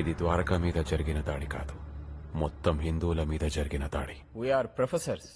ఇది ద్వారకా మీద జరిగిన దాడి కాదు, మొత్తం హిందువుల మీద జరిగిన దాడి. We are professors.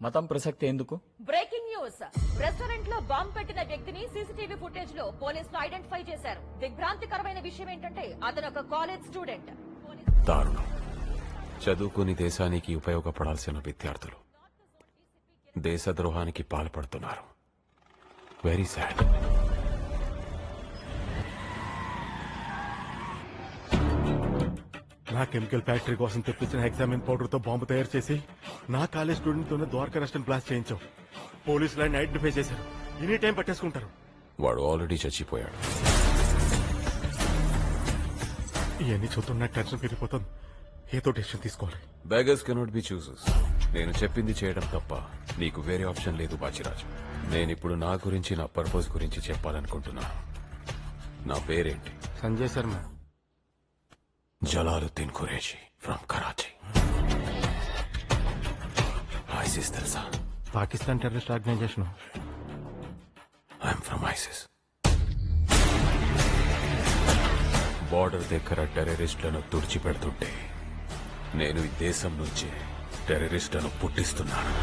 మతం ప్రసక్తి ఎందుకు? Breaking news. రెస్టారెంట్ లో బాంబు పెట్టిన వ్యక్తిని సీసీటీవీ ఫుటేజ్ లో పోలీసులు ఐడెంటిఫై చేశారు. దిగ్భ్రాంతికరమైన విషయం ఏంటంటే అతను ఒక కాలేజ్ స్టూడెంట్. దారుణం. చదువుకుని దేశానికి ఉపయోగపడాల్సిన విద్యార్థులు దేశద్రోహానికి పాల్పడుతున్నారు. Very sad. నా కెమికల్ ఫ్యాక్టరీ కోసం తెప్పించిన హెక్సామిన్ పౌడర్ తో బాంబు తయారు చేసి నా కాలేజ్ స్టూడెంట్ తోనే ద్వారకా రెస్టారెంట్ బ్లాస్ట్ చేయించావు. పోలీసులు ఆయన ఐడెంటిఫై చేశారు. ఎనీ టైం పట్టేసుకుంటారు. వాడు ఆల్రెడీ చచ్చిపోయాడు. ఇవన్నీ చూస్తున్న నాకు టెన్షన్ పెరిగిపోతుంది. ఏదో డెసిషన్ తీసుకోవాలి. Beggars cannot be chooses. నేను చెప్పింది చేయడం తప్ప నీకు వేరే ఆప్షన్ లేదు బాచిరాజు. నేనిప్పుడు నా గురించి, నా పర్పస్ గురించి చెప్పాలనుకుంటున్నాను. నా పేరేంటి? సంజయ్ శర్మ. జలాలుద్దీన్ ఖురేషీ ఫ్రమ్ కరాచీ. ఐసిస్ తెలుసా? Pakistan terrorist organisation. I'm from ISIS. Border దగ్గర టెర్రరిస్టులను తుడిచిపెడుతుంటే నేను ఈ దేశం నుంచి టెర్రరిస్టులను పుట్టిస్తున్నాను.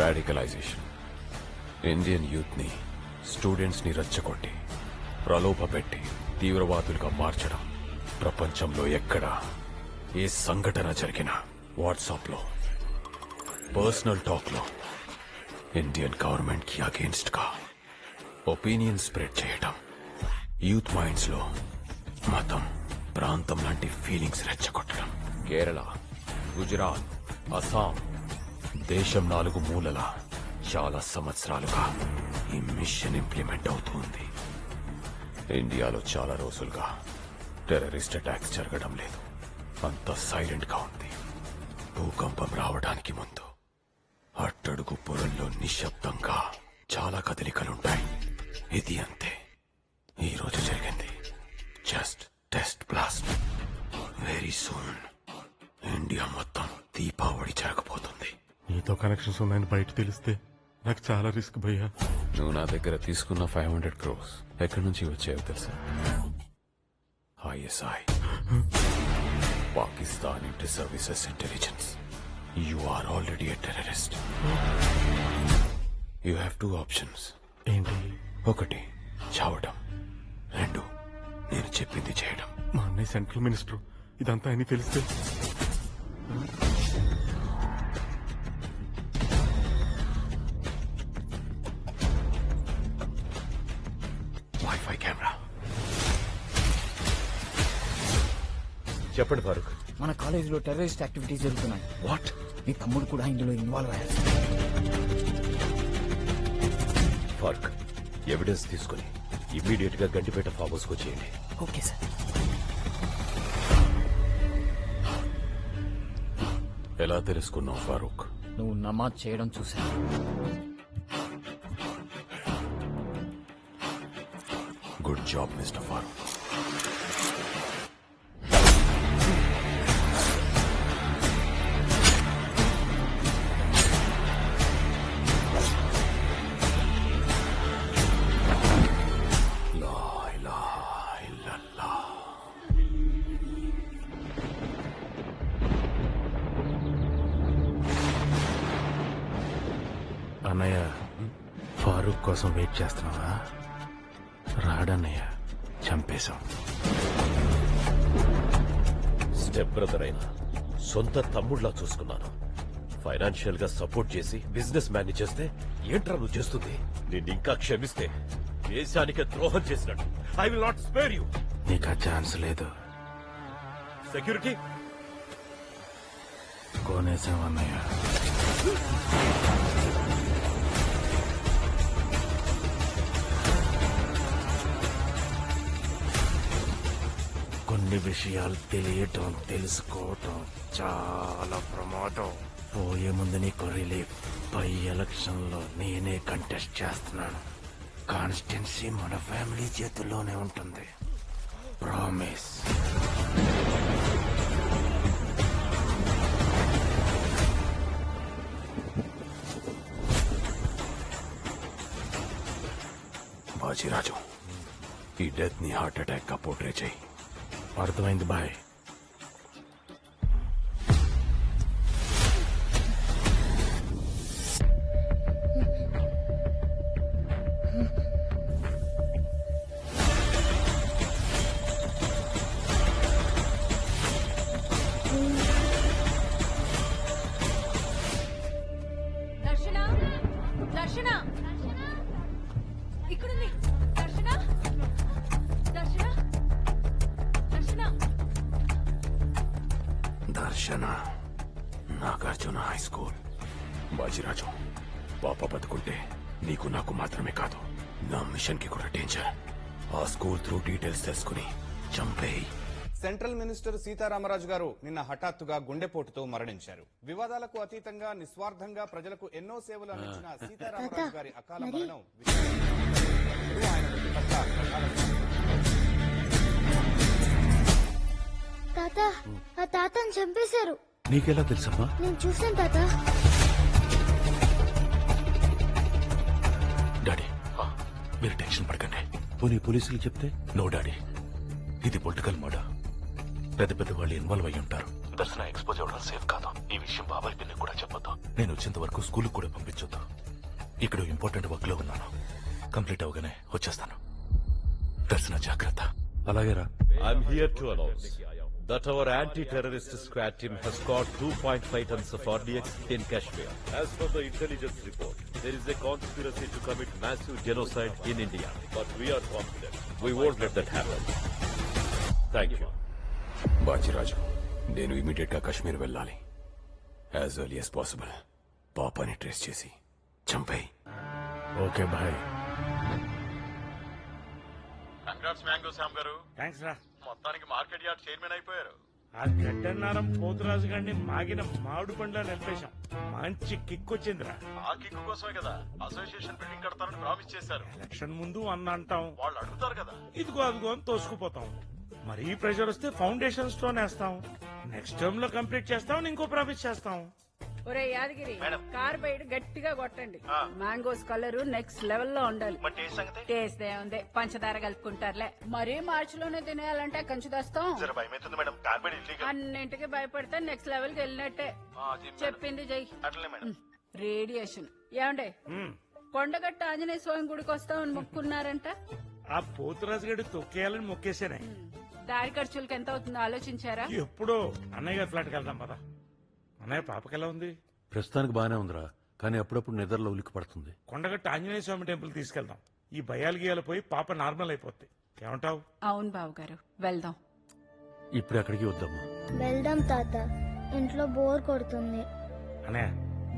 రాడికలైజేషన్. ఇండియన్ యూత్ ని, స్టూడెంట్స్ ని రెచ్చగొట్టి ప్రలోభపెట్టి తీవ్రవాదులుగా మార్చడం. ప్రపంచంలో ఎక్కడ ఏ సంఘటన జరిగినా వాట్సాప్ లో, పర్సనల్ టాక్ లో ఇండియన్ గవర్నమెంట్ కి అగేన్స్ట్ గా ఒపీనియన్ స్ప్రెడ్ చేయడం. యూత్ మైండ్స్ లో మతం, ప్రాంతం లాంటి ఫీలింగ్స్ రెచ్చగొట్టడం. కేరళ, గుజరాత్, అస్సాం, దేశం 4 మూలల చాలా సంవత్సరాలుగా ఈ మిషన్ ఇంప్లిమెంట్ అవుతుంది. ఇండియాలో చాలా రోజులుగా టెర్రరిస్ట్ అటాక్స్ జరగడం లేదు. అంతా సైలెంట్ గా ఉంది. భూకంపం రావడానికి ముందు అట్టడుగు పొరల్లో నిశ్శబ్దంగా చాలా కదలికలుంటాయి. ఇది అంతే. ఈ రోజు జరిగింది just test blast. Very soon India మొత్తం దీపావళి జరగబోతుంది. నీతో కనెక్షన్స్ ఉన్నాయని బయట తెలిస్తే నాకు చాలా రిస్క్ భయ్యా. నువ్వు నా దగ్గర తీసుకున్న 500 crores ఎక్కడి నుంచి వచ్చాయో తెలుసా? ISI, Pakistan inter services intelligence. You are already a terrorist. You have 2 options. ఏంటి? 1 చావడం, 2 నేను చెప్పింది చేయడం. మా అన్నయ్య సెంట్రల్ మినిస్టర్. ఇదంతా అని తెలిస్తే వైఫై కెమెరా. చెప్పండి ఫారూక్. మన కాలేజీలో టెర్రరిస్ట్ యాక్టివిటీస్ జరుగుతున్నాయి. వాట్? మీ తమ్ముడు కూడా ఇందులో ఇన్వాల్వ్ అయ్యారు. ఫారూక్, ఎవిడెన్స్ తీసుకుని ఇమ్మీడియట్ గా గండిపేట ఫామ్ హౌస్ కు వచ్చేయండి. Okay sir. ఎలా తెలుసుకున్నావు ఫారూక్? నువ్వు నమాజ్ చేయడం చూశాను. Good job mister Farooq. లా ఇలాహా ఇల్లల్లాహ్. అన్నయ్య ఫారూక్ కోసం వెయిట్ చేస్తున్నావా? రాడన్నయ్య, చంపేశాం. స్టెప్ బ్రదర్ అయినా సొంత తమ్ముళ్లా చూసుకున్నాను. ఫైనాన్షియల్ గా సపోర్ట్ చేసి బిజినెస్ మ్యాన్ చేస్తే ఏంట్రా నువ్వు చేస్తుంది? నిన్ను ఇంకా క్షమిస్తే దేశానికి ద్రోహం చేసినట్టు. I will not spare you. నీకు ఆ ఛాన్స్ లేదు. సెక్యూరిటీ కోనేశాం అన్నయ్య. కొన్ని విషయాలు తెలియటం, తెలుసుకోవటం చాలా ప్రమాదం. పోయే ముందు నీకు రిలీఫ్. పై ఎలక్షన్ లో నేనే కంటెస్ట్ చేస్తున్నాను. కాన్స్టిట్యున్సీ మన ఫ్యామిలీ చేతుల్లోనే ఉంటుంది. ప్రామిస్. బాజీరాజు, ఈ డెత్ ని హార్ట్ అటాక్ గా పోర్ట్రే చేయి. అర్థమైంది బాయ్. దర్శన దర్శన ఇక్కడుంది. దర్శన దర్శన దర్శన దర్శన నాగార్జున హై స్కూల్. బాజిరాజు, పాప బతుకుంటే నీకు నాకు మాత్రమే కాదు, నా మిషన్ కి కూడా డేంజర్. ఆ స్కూల్ త్రూ డీటెయిల్స్ తెలుసుకుని చంపేయి. సెంట్రల్ మినిస్టర్ సీతారామరాజు గారు నిన్న హఠాత్తుగా గుండెపోటుతో మరణించారు. వివాదాలకు అతీతంగా నిస్వార్థంగా ప్రజలకు ఎన్నో సేవలు అందించిన సీతారామరాజు గారి అకాల మరణం ఆయన మృతి పట్ల ప్రగాఢ తాత ఆ తాతని చంపేశారు. నీకెలా తెలుసమ్మా? నేను చూసాను తాత. డాడీ, మీరు టెన్షన్ పడకండి. పోనీ పోలీసులు చెప్తే? నో డాడీ, ఇది పొలిటికల్ మర్డర్. పెద్ద పెద్ద వాళ్ళు ఇన్వాల్వ్ అయ్యి ఉంటారు. దర్శన ఎక్స్పోజ్ అవ్వడం సేఫ్ కాదు. ఈ విషయం బాబాయ్ పిన్ని కూడా చెప్పొద్దు. నేను వచ్చేంత వరకు స్కూల్ కూడా పంపించొద్దు. ఇక్కడ ఇంపార్టెంట్ వర్క్ లో ఉన్నాను. కంప్లీట్ అవగానే వచ్చేస్తాను. దర్శన జాగ్రత్త. అలాగే రా. I'm here to announce that our anti-terrorist squad team has caught 2.5 tons of RDX in Kashmir. As per the intelligence report, there is a conspiracy to commit massive genocide in India. But we are confident we won't let that happen. Thank you. బాజిరాజు, నేను immediate గా కాశ్మీర్ వెళ్ళాలి. As early as possible పాపాని trace చేసి చంపేయి. Okay boy. Congrats mango Shyam garu. Thanks రా. మొత్తానికి market yard chairman అయిపోయారు. ఆ గడ్డన్నారం పోతురాజు గారిని మాగిన మామిడి పండ్ల నింపేశాం. మంచి కిక్ వచ్చిందిరా. ఆ కిక్కు కోసమే కదా అసోసియేషన్ బిల్డింగ్ కడతారని ప్రామిస్ చేశారు. ఎలక్షన్ ముందు అన్న అంటాం, వాళ్ళు అడుగుతారు కదా. ఇదిగో అదిగో అని తోసుకుపోతాం. మరీ ప్రెషర్ వస్తే ఫౌండేషన్ స్టోన్ వేస్తాం. నెక్స్ట్ టర్మ్ లో కంప్లీట్ చేస్తాం. ఇంకో ప్రామిస్ చేస్తాం. ఒరే యాదగిరి, కార్ బయట గట్టిగా కొట్టండి. మ్యాంగోస్ కలర్ నెక్స్ట్ లెవెల్ లో ఉండాలి. టేస్ట్ ఏముంది, పంచదార కలుపుకుంటారులే. మరీ మార్చి లోనే తినేయాలంటే కంచు తెస్తాం. అన్నింటికి భయపడితే నెక్స్ట్ లెవెల్ కి వెళ్ళినట్టే. చెప్పింది జై. రేడియేషన్ ఏమండే, కొండగట్ట ఆంజనేయ స్వామి గుడికి వస్తామని మొక్కున్నారంట. ఆ పోతురాజు గడి తొక్కేయాలని మొక్కేశానే. దారి ఖర్చులకి ఎంత అవుతుందో ఆలోచించారా? ఎప్పుడో అన్నయ్య గారి ఫ్లాట్కి వెళ్దాం పదా. అన్నయ్య పాపకి ఎలా ఉంది? ప్రస్తుతానికి బానే ఉందిరా, కానీ అప్పుడప్పుడు నిద్రలో ఉలిక్కి పడుతుంది. కొండగట్ట ఆంజనేయ స్వామి టెంపుల్ తీసుకెళ్దాం. ఈ భయాలు గీయాలు పోయి పాప నార్మల్ అయిపోద్ది. ఏమంటావు? అవును బాబు గారు, వెళ్దాం. ఇప్పుడు అక్కడికి వద్దామా? వెళ్దాం తాత, ఇంట్లో బోర్ కొడుతుంది. అన్నయ్య,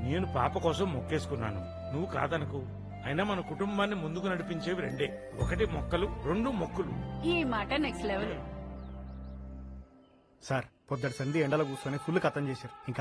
నేను పాప కోసం మొక్కేసుకున్నాను, నువ్వు కాదనుకు. అయినా మన కుటుంబాన్ని ముందుకు నడిపించేవి రెండే, ఒకటి మొక్కలు, రెండు మొక్కులు. ఈ మాట నెక్స్ట్ లెవెల్. సార్ పొద్దుటి సంధి ఎండలో కూర్చొని ఫుల్ కథం చేశారు. ఇంకా